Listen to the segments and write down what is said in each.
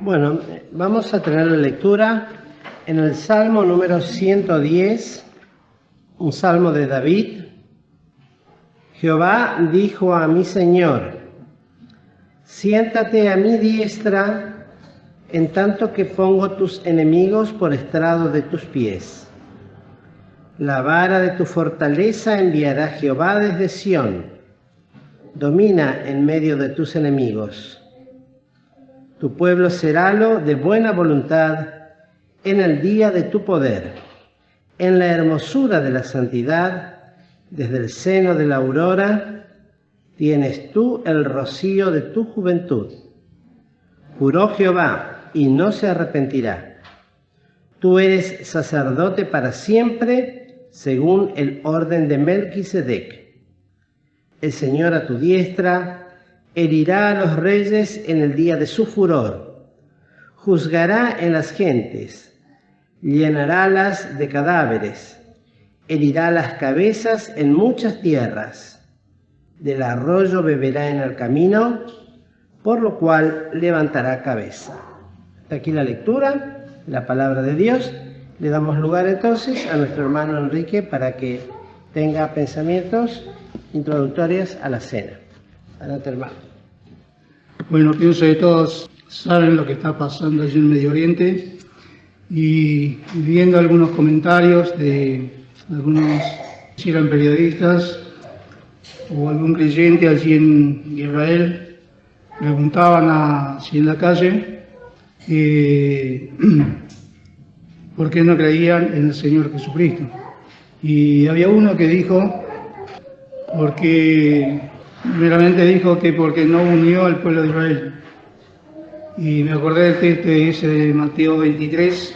Bueno, vamos a tener la lectura en el Salmo número 110, un salmo de David. Jehová dijo a mi Señor: siéntate a mi diestra, en tanto que pongo tus enemigos por estrado de tus pies. La vara de tu fortaleza enviará Jehová desde Sión. Domina en medio de tus enemigos. Tu pueblo serálo de buena voluntad en el día de tu poder. En la hermosura de la santidad, desde el seno de la aurora, tienes tú el rocío de tu juventud. Juró Jehová y no se arrepentirá. Tú eres sacerdote para siempre, según el orden de Melquisedec. El Señor a tu diestra herirá a los reyes en el día de su furor. Juzgará en las gentes, llenarálas de cadáveres, herirá las cabezas en muchas tierras. Del arroyo beberá en el camino, por lo cual levantará cabeza. Hasta aquí la lectura, la palabra de Dios. Le damos lugar entonces a nuestro hermano Enrique para que tenga pensamientos introductorios a la cena. Adelante, hermano. Bueno, pienso que todos saben lo que está pasando allí en Medio Oriente y viendo algunos comentarios de algunos, si eran periodistas o algún creyente allí en Israel, preguntaban así en la calle por qué no creían en el Señor Jesucristo. Y había uno que dijo, primeramente dijo que porque no unió al pueblo de Israel. Y me acordé del texto ese de Mateo 23,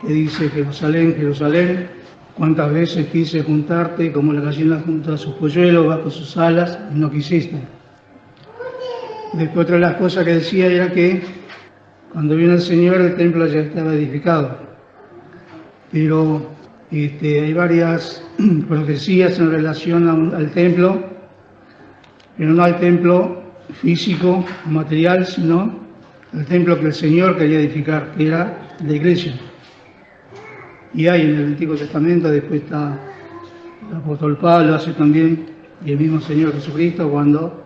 que dice: Jerusalén, Jerusalén, cuántas veces quise juntarte como la gallina junta a sus polluelos bajo sus alas, y no quisiste. Después, otra de las cosas que decía era que cuando vino el Señor el templo ya estaba edificado. Pero hay varias profecías en relación al templo, pero no al templo físico, material, sino al templo que el Señor quería edificar, que era la iglesia. Y hay en el Antiguo Testamento, después está el apóstol Pablo, hace también, y el mismo Señor Jesucristo, cuando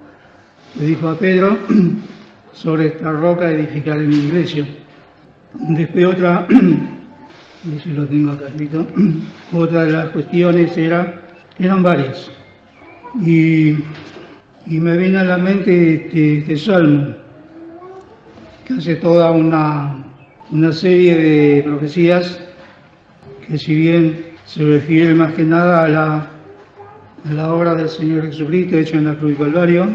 le dijo a Pedro: sobre esta roca edificaré mi iglesia. Después otra, y si lo tengo acá escrito, otra de las cuestiones eran varias. Y me viene a la mente este salmo, que hace toda una serie de profecías que, si bien se refiere más que nada a la obra del Señor Jesucristo hecha en la cruz del Calvario,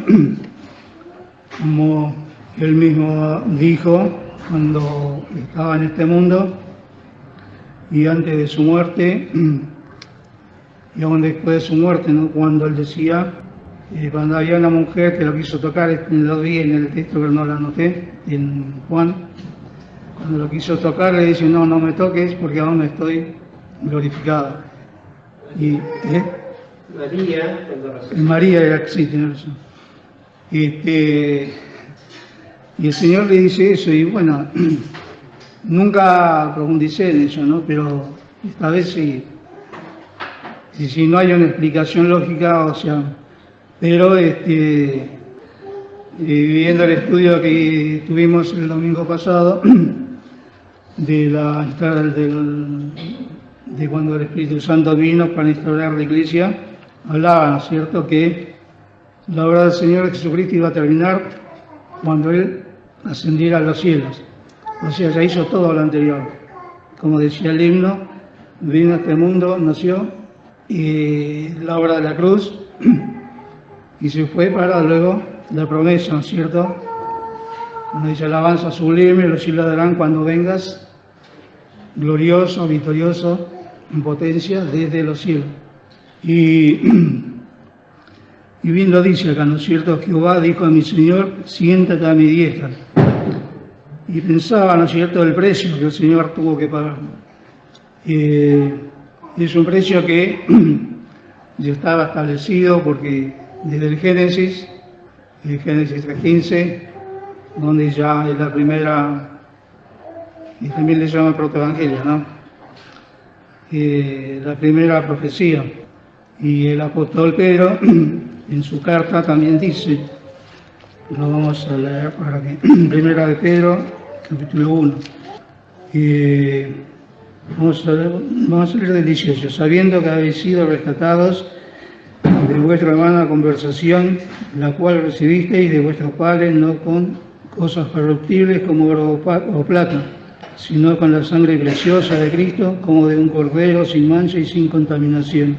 como él mismo dijo cuando estaba en este mundo y antes de su muerte, y aún después de su muerte, ¿no? Cuando él decía, cuando había una mujer que lo quiso tocar, lo vi en el texto pero no lo anoté, en Juan, cuando lo quiso tocar le dice: no me toques porque aún no estoy glorificado. Y María era, sí, tiene razón. Y el Señor le dice eso, y bueno, nunca profundicé en eso, ¿no? Pero esta vez sí. Y si no hay una explicación lógica, o sea, pero viendo el estudio que tuvimos el domingo pasado de cuando el Espíritu Santo vino para instaurar la iglesia, hablaba, ¿no es cierto?, que la obra del Señor Jesucristo iba a terminar cuando Él ascendiera a los cielos. O sea, ya hizo todo lo anterior. Como decía el himno, vino a este mundo, nació, y la obra de la cruz, y se fue para luego la promesa, ¿no es cierto? Cuando dice: alabanza sublime, los cielos darán cuando vengas, glorioso, victorioso, en potencia desde los cielos. Y bien lo dice acá, ¿no es cierto? Jehová dijo a mi Señor: siéntate a mi diestra. Y pensaba, ¿no es cierto?, el precio que el Señor tuvo que pagar. Es un precio que ya estaba establecido, porque desde el Génesis 3:15, donde ya es la primera y también le llama protoevangelio, ¿no? La primera profecía. Y el apóstol Pedro, en su carta, también dice, lo vamos a leer para que, primera de Pedro, capítulo 1. Vamos a leer del 18. Sabiendo que habéis sido rescatados de vuestra hermana conversación, la cual recibisteis de vuestros padres, no con cosas corruptibles como oro o plata, sino con la sangre preciosa de Cristo, como de un cordero sin mancha y sin contaminación,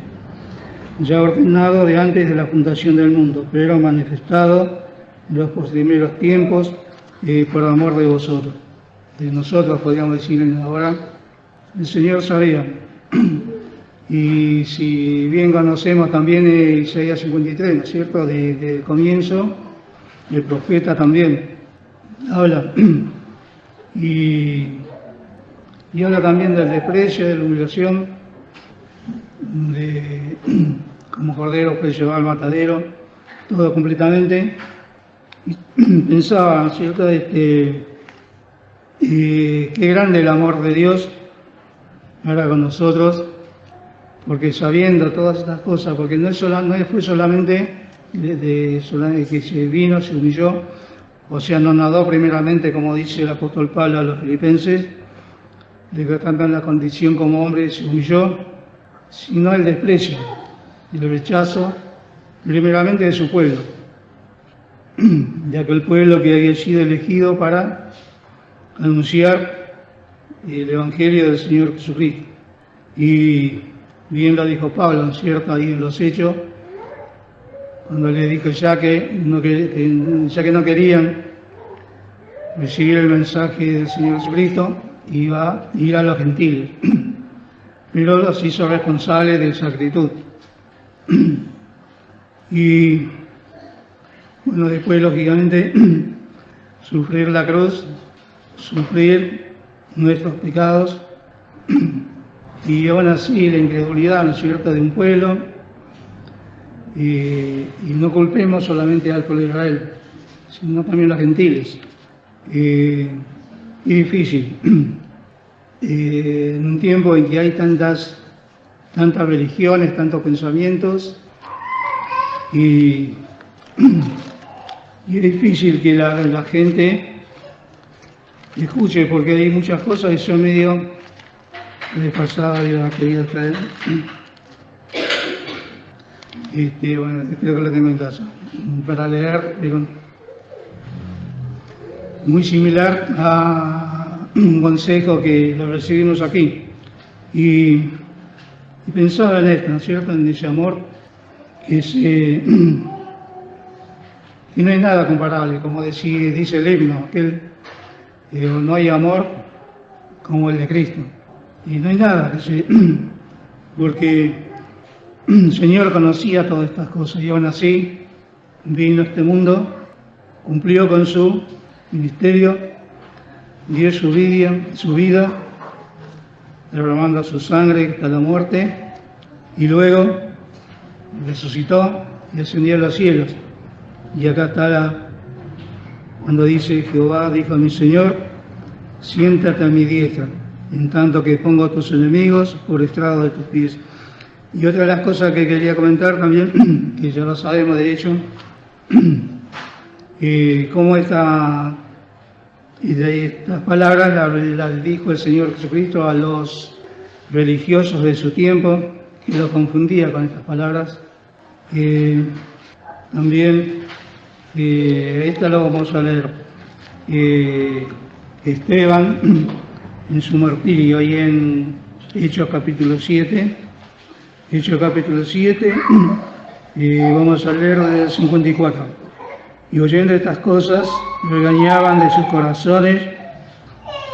ya ordenado de antes de la fundación del mundo, pero manifestado en los postreros tiempos por amor de vosotros. De nosotros, podríamos decir ahora, el Señor sabía. Y si bien conocemos también Isaías 53, ¿no es cierto?, del comienzo, el profeta también habla. Y habla también del desprecio, de la humillación, de como cordero fue llevado al matadero, todo completamente. Y pensaba, ¿no es cierto?, qué grande el amor de Dios ahora con nosotros, porque sabiendo todas estas cosas, porque no fue solamente que se vino, se humilló, o sea, no nadó primeramente, como dice el apóstol Pablo a los filipenses, de que tanto en la condición como hombre se humilló, sino el desprecio y el rechazo, primeramente de su pueblo, de aquel pueblo que había sido elegido para anunciar el Evangelio del Señor Jesucristo. Y bien lo dijo Pablo, ¿no es cierto?, ahí en los Hechos, cuando le dijo ya que no querían recibir el mensaje del Señor Jesucristo, iba a ir a los gentiles, pero los hizo responsables de esa actitud. Y bueno, después lógicamente sufrir la cruz, sufrir nuestros pecados, y aún así la incredulidad, ¿no es cierto?, de un pueblo, y no culpemos solamente al pueblo de Israel, sino también a los gentiles. Y difícil, en un tiempo en que hay tantas religiones, tantos pensamientos, y es difícil que la gente escuche, porque hay muchas cosas que son medio desfasadas, yo las quería traer. Bueno, espero que la tengo en casa para leer, pero muy similar a un consejo que lo recibimos aquí. Y pensaba en esto, ¿no es cierto?, en ese amor, que no hay nada comparable, como dice el himno, no hay amor como el de Cristo. Y no hay nada, porque el Señor conocía todas estas cosas y aún así vino a este mundo, cumplió con su ministerio, dio su vida, derramando su sangre hasta la muerte, y luego resucitó y ascendió a los cielos. Y acá está cuando dice: Jehová dijo a mi Señor, siéntate a mi diestra, en tanto que pongo a tus enemigos por estrado de tus pies. Y otra de las cosas que quería comentar también, que ya lo sabemos de hecho, cómo estas palabras las dijo el Señor Jesucristo a los religiosos de su tiempo, que lo confundía con estas palabras. También, esta lo vamos a leer. Esteban, en su martirio, y en Hechos capítulo 7, vamos a leer del 54. Y oyendo estas cosas, regañaban de sus corazones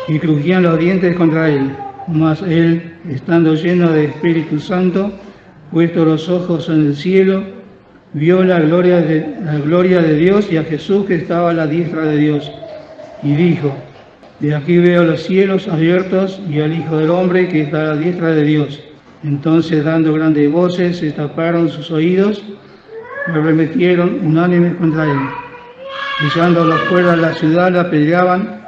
y crujían los dientes contra él. Mas él, estando lleno de Espíritu Santo, puestos los ojos en el cielo, vio la gloria de Dios y a Jesús que estaba a la diestra de Dios. Y dijo: de aquí veo los cielos abiertos y al Hijo del Hombre que está a la diestra de Dios. Entonces, dando grandes voces, se taparon sus oídos y arremetieron unánimes contra él. Echándolos fuera de la ciudad, la apedreaban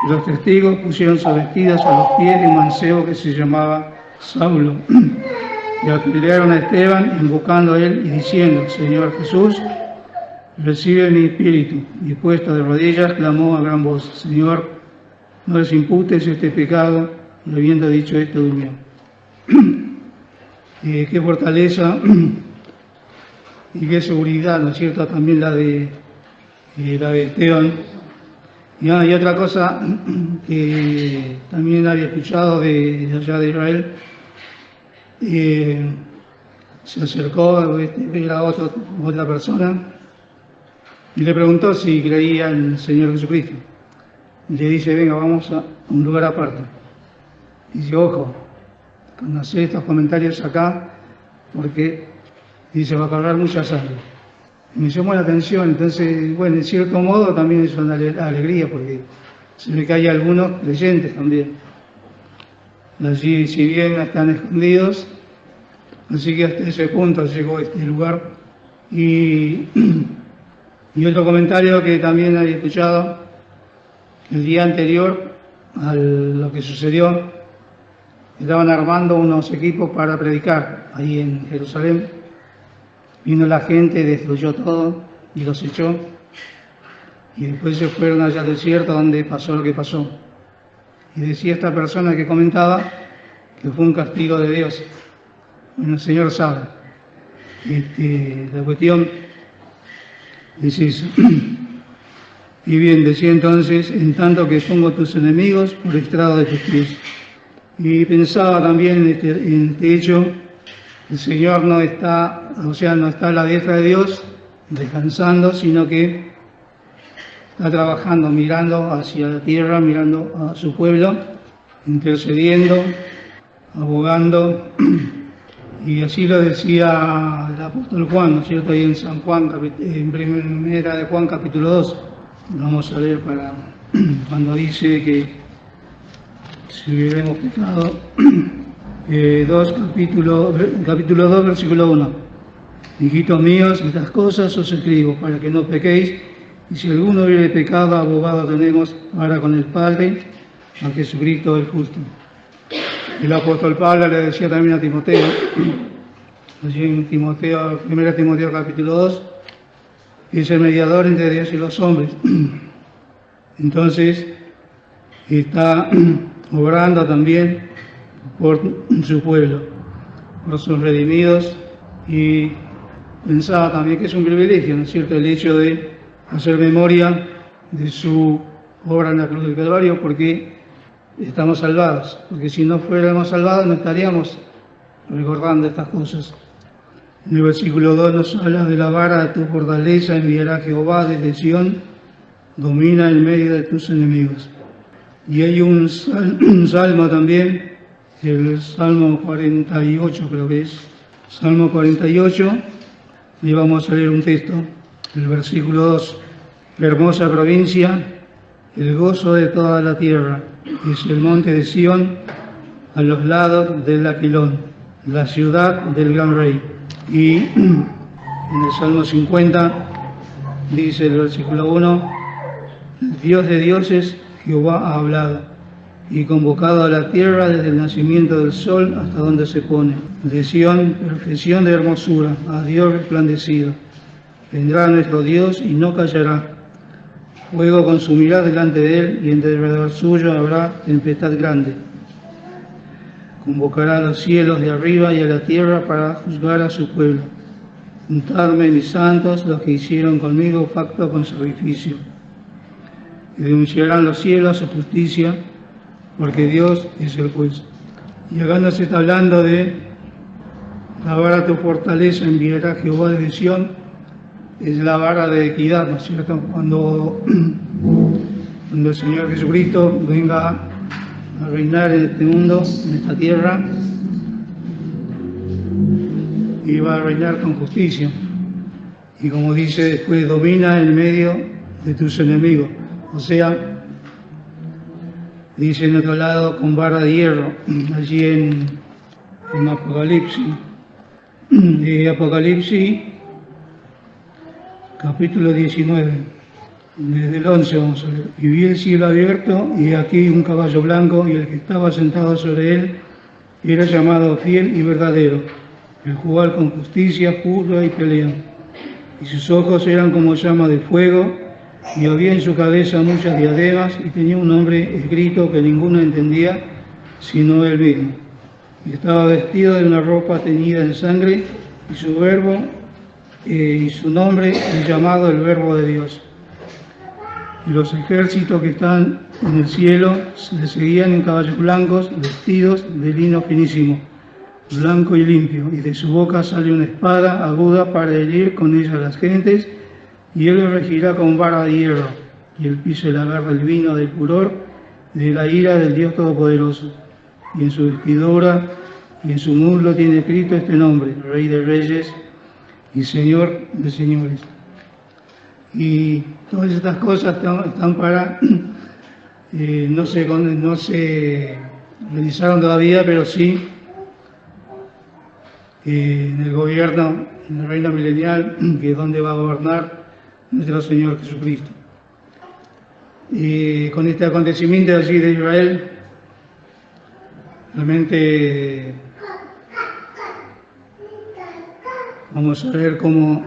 Los testigos pusieron sus vestidos a los pies de un mancebo que se llamaba Saulo, y apedrearon a Esteban, invocando a él y diciendo: Señor Jesús, recibe mi espíritu. Y puesto de rodillas, clamó a gran voz: Señor, no les imputes este pecado. Y habiendo dicho esto, durmió. Qué fortaleza y qué seguridad, ¿no es cierto?, también la de Esteban. Y otra cosa que también había escuchado de allá de Israel, se acercó a otra persona y le preguntó si creía en el Señor Jesucristo. Y le dice: venga, vamos a un lugar aparte. Y dice: ojo, cuando hace estos comentarios acá, porque dice va a cargar mucha sangre. Y me llamó la atención. Entonces, bueno, en cierto modo también es una alegría, porque se ve que hay algunos creyentes también. Allí, si bien están escondidos, así que hasta ese punto llegó este lugar. Y otro comentario que también había escuchado: el día anterior a lo que sucedió, estaban armando unos equipos para predicar ahí en Jerusalén. Vino la gente, destruyó todo y los echó. Y después se fueron allá al desierto donde pasó lo que pasó. Y decía esta persona que comentaba que fue un castigo de Dios. Bueno, el Señor sabe. La cuestión es eso. Y bien, decía entonces: en tanto que pongo tus enemigos por estrado de tus pies. Y pensaba también en este hecho: el Señor no está a la diestra de Dios descansando, sino que está trabajando, mirando hacia la tierra, mirando a su pueblo, intercediendo, abogando. Y así lo decía el apóstol Juan, ¿no es cierto?, ahí en San Juan, en primera de Juan, capítulo 2. Vamos a leer para cuando dice que si hubiéramos pecado, capítulo 2, versículo 1. Hijitos míos, estas cosas os escribo para que no pequéis, y si alguno hubiere pecado, abogado tenemos para con el Padre, a Jesucristo el justo. El apóstol Pablo le decía también a Timoteo, allí en 1 Timoteo capítulo 2, que es el mediador entre Dios y los hombres. Entonces, está obrando también por su pueblo, por sus redimidos, y pensaba también que es un privilegio, ¿no es cierto?, el hecho de hacer memoria de su obra en la cruz del Calvario, porque estamos salvados, porque si no fuéramos salvados no estaríamos recordando estas cosas. En el versículo 2 nos habla de la vara de tu fortaleza, enviará Jehová desde Sión, domina en medio de tus enemigos. Y hay un salmo también, el Salmo 48 creo que es, Salmo 48, y vamos a leer un texto, el versículo 2. La hermosa provincia, el gozo de toda la tierra, es el monte de Sión, a los lados del Aquilón, la ciudad del gran rey. Y en el Salmo 50 dice el versículo 1, el Dios de dioses, Jehová ha hablado, y convocado a la tierra desde el nacimiento del sol hasta donde se pone. De Sión, perfección de hermosura, a Dios resplandecido. Vendrá nuestro Dios y no callará. Fuego consumirá delante de él, y en derredor suyo habrá tempestad grande. Convocará a los cielos de arriba y a la tierra para juzgar a su pueblo. Juntadme, mis santos, los que hicieron conmigo pacto con sacrificio. Y denunciarán los cielos su justicia, porque Dios es el juez. Y acá nos está hablando de la vara de tu fortaleza, enviará Jehová desde Sión. Es la vara de equidad, ¿no es cierto? Cuando el Señor Jesucristo venga a reinar en este mundo, en esta tierra, y va a reinar con justicia. Y como dice después, domina en medio de tus enemigos. O sea, dice en otro lado, con vara de hierro, allí en Apocalipsis. Apocalipsis, capítulo 19. Desde el 11 vamos a ver. Y vi el cielo abierto, y aquí un caballo blanco, y el que estaba sentado sobre él era llamado Fiel y Verdadero, el cual con justicia juzga y pelea. Y sus ojos eran como llama de fuego, y había en su cabeza muchas diademas, y tenía un nombre escrito que ninguno entendía, sino él mismo. Y estaba vestido de una ropa teñida en sangre, y su verbo y su nombre es llamado el Verbo de Dios. Y los ejércitos que están en el cielo le seguían en caballos blancos, vestidos de lino finísimo, blanco y limpio, y de su boca sale una espada aguda para herir con ella a las gentes, y él lo regirá con vara de hierro, y el piso le agarra el vino del furor de la ira del Dios Todopoderoso. Y en su vestidura y en su muslo tiene escrito este nombre: Rey de Reyes y Señor de Señores. Y todas estas cosas están para, no se realizaron todavía, pero sí en el gobierno, en el reino milenial, que es donde va a gobernar nuestro Señor Jesucristo. Y con este acontecimiento allí de Israel, realmente vamos a ver cómo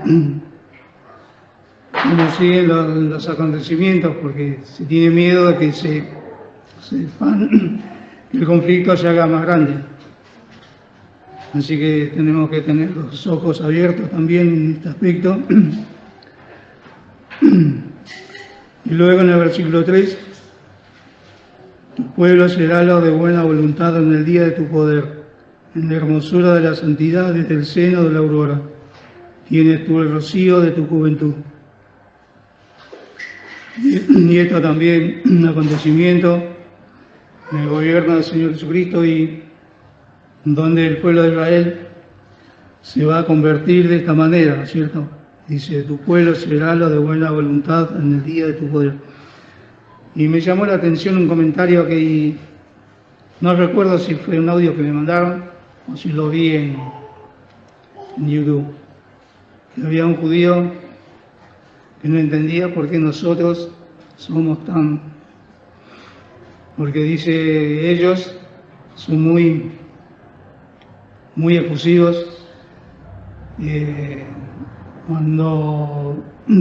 siguen los acontecimientos, porque se tiene miedo de que que el conflicto se haga más grande. Así que tenemos que tener los ojos abiertos también en este aspecto. Y luego en el versículo 3, tu pueblo será lo de buena voluntad en el día de tu poder, en la hermosura de la santidad desde el seno de la aurora. Tienes tú el rocío de tu juventud. Y esto también un acontecimiento en el gobierno del Señor Jesucristo, y donde el pueblo de Israel se va a convertir de esta manera, ¿no es cierto? Dice, tu pueblo será lo de buena voluntad en el día de tu poder. Y me llamó la atención un comentario que no recuerdo si fue un audio que me mandaron o si lo vi en YouTube. Que había un judío que no entendía por qué nosotros somos tan... Porque dice, ellos son muy efusivos.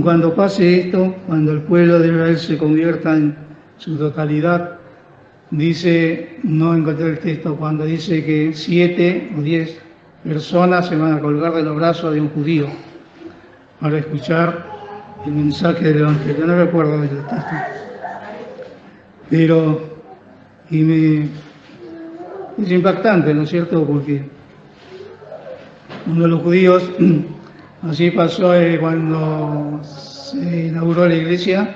Cuando pase esto, cuando el pueblo de Israel se convierta en su totalidad, dice, no encontré el texto, cuando dice que 7 o 10 personas se van a colgar de los brazos de un judío para escuchar el mensaje del Evangelio. No recuerdo el texto, pero es impactante, ¿no es cierto? Porque uno de los judíos, así pasó cuando se inauguró la iglesia,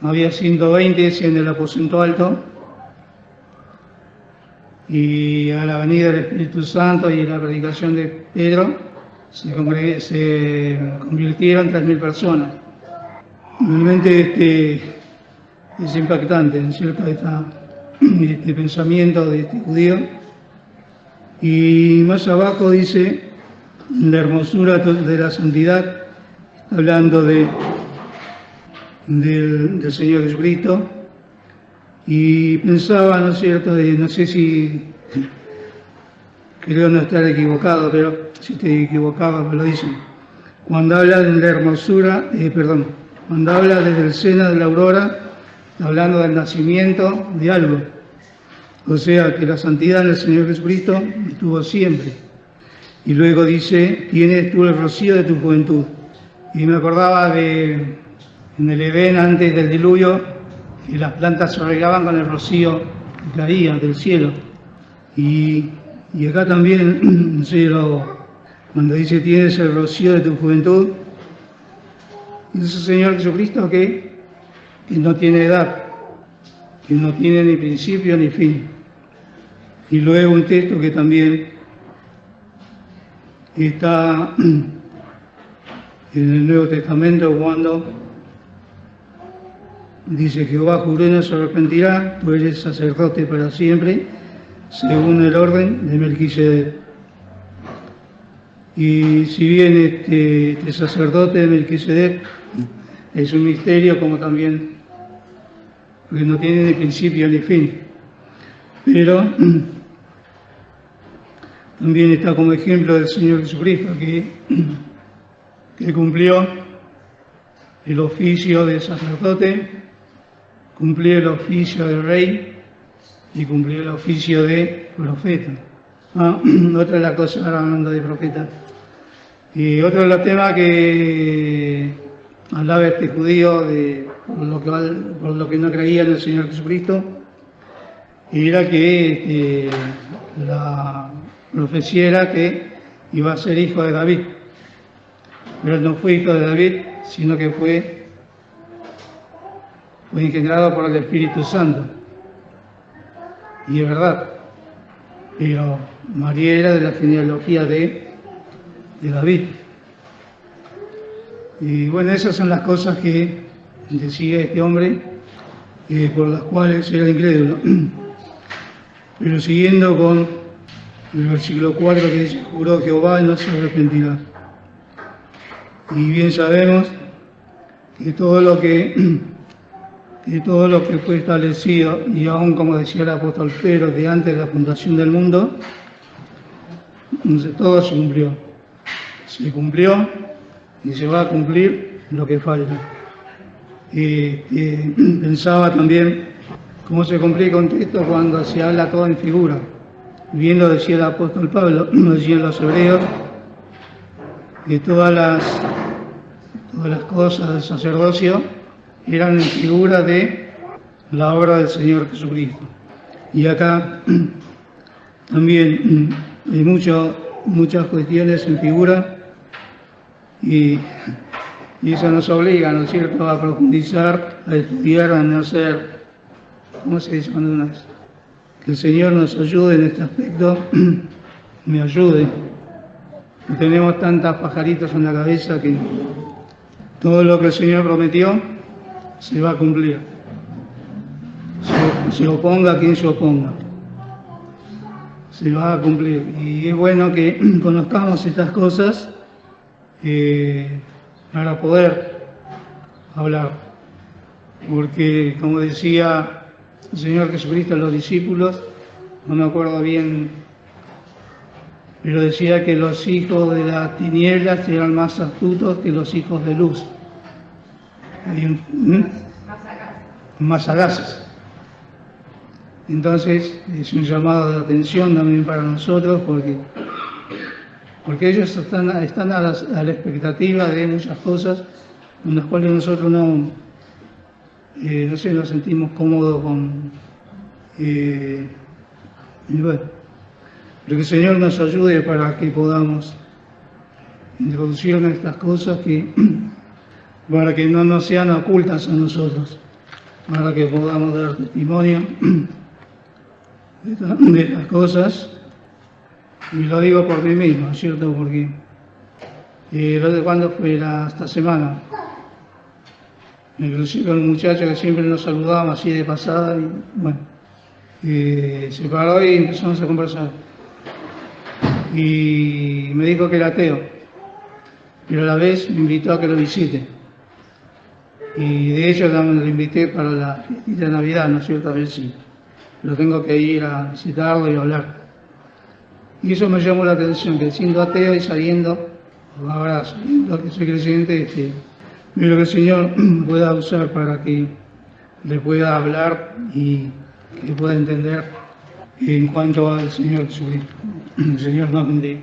había 120 en el aposento alto, y a la venida del Espíritu Santo y la predicación de Pedro se convirtieron 3.000 personas. Realmente es impactante, ¿no es cierto?, este pensamiento de este judío. Y más abajo dice, la hermosura de la santidad, hablando del Señor Jesucristo. Y pensaba, ¿no es cierto?, no sé si, creo no estar equivocado, pero si estoy equivocado me lo dicen. Cuando habla de la hermosura, cuando habla desde el seno de la aurora, está hablando del nacimiento de algo. O sea, que la santidad en el Señor Jesucristo estuvo siempre. Y luego dice, tienes tú el rocío de tu juventud. Y me acordaba en el Edén, antes del diluvio, que las plantas se regaban con el rocío que caía del cielo. Y acá también, cuando dice, tienes el rocío de tu juventud, es el Señor Jesucristo que no tiene edad, que no tiene ni principio ni fin. Y luego un texto que también está en el Nuevo Testamento, cuando dice, Jehová juró y no se arrepentirá, tú eres sacerdote para siempre, según el orden de Melquisedec. Y si bien este sacerdote de Melquisedec es un misterio como también, porque no tiene ni principio ni fin. Pero también está como ejemplo del Señor Jesucristo, que cumplió el oficio de sacerdote, cumplió el oficio de rey y cumplió el oficio de profeta. Otra de las cosas, ahora hablando de profeta. Y otro de los temas que hablaba este judío por lo que no creía en el Señor Jesucristo, era que la profecía era que iba a ser hijo de David. Pero él no fue hijo de David, sino que fue engendrado por el Espíritu Santo. Y es verdad, pero María era de la genealogía de David. Y bueno, esas son las cosas que decía este hombre, por las cuales era incrédulo. Pero siguiendo con el versículo 4 que dice: juró Jehová y no se arrepentirá. Y bien sabemos que todo lo que fue establecido, y aún como decía el apóstol Pedro, de antes de la fundación del mundo, todo se cumplió. Se cumplió y se va a cumplir lo que falta. Pensaba también cómo se complica un texto cuando se habla todo en figura. Bien lo decía el apóstol Pablo, lo decían los hebreos, que todas las cosas del sacerdocio eran en figura de la obra del Señor Jesucristo. Y acá también hay muchas cuestiones en figura, y eso nos obliga, ¿no es cierto?, a profundizar, a estudiar, a no ser, ¿cómo se dice cuando uno es? Que el Señor nos ayude en este aspecto, me ayude. Tenemos tantos pajaritos en la cabeza que todo lo que el Señor prometió se va a cumplir. Se oponga a quien se oponga, se va a cumplir. Y es bueno que conozcamos estas cosas para poder hablar. Porque, como decía el Señor Jesucristo a los discípulos, no me acuerdo bien, pero decía que los hijos de las tinieblas eran más astutos que los hijos de luz. Más sagaces. Entonces es un llamado de atención también para nosotros, porque ellos están a la expectativa de muchas cosas en las cuales nosotros no nos sentimos cómodos con. Y bueno, pero que el Señor nos ayude para que podamos introducir en estas cosas para que no nos sean ocultas a nosotros, para que podamos dar testimonio de estas cosas. Y lo digo por mí mismo, ¿cierto? Porque ¿cuándo fue esta semana? Me crucé con un muchacho que siempre nos saludaba así de pasada, y bueno, se paró y empezamos a conversar. Y me dijo que era ateo, pero a la vez me invitó a que lo visite. Y de hecho también lo invité para la fiesta de Navidad, ¿no es cierto? A ver si lo tengo que ir a visitarlo y hablar. Y eso me llamó la atención, que siendo ateo y sabiendo, ahora sabiendo que soy creyente, pero que el Señor pueda usar para que le pueda hablar y que pueda entender en cuanto al Señor Jesucristo. El Señor nos bendiga.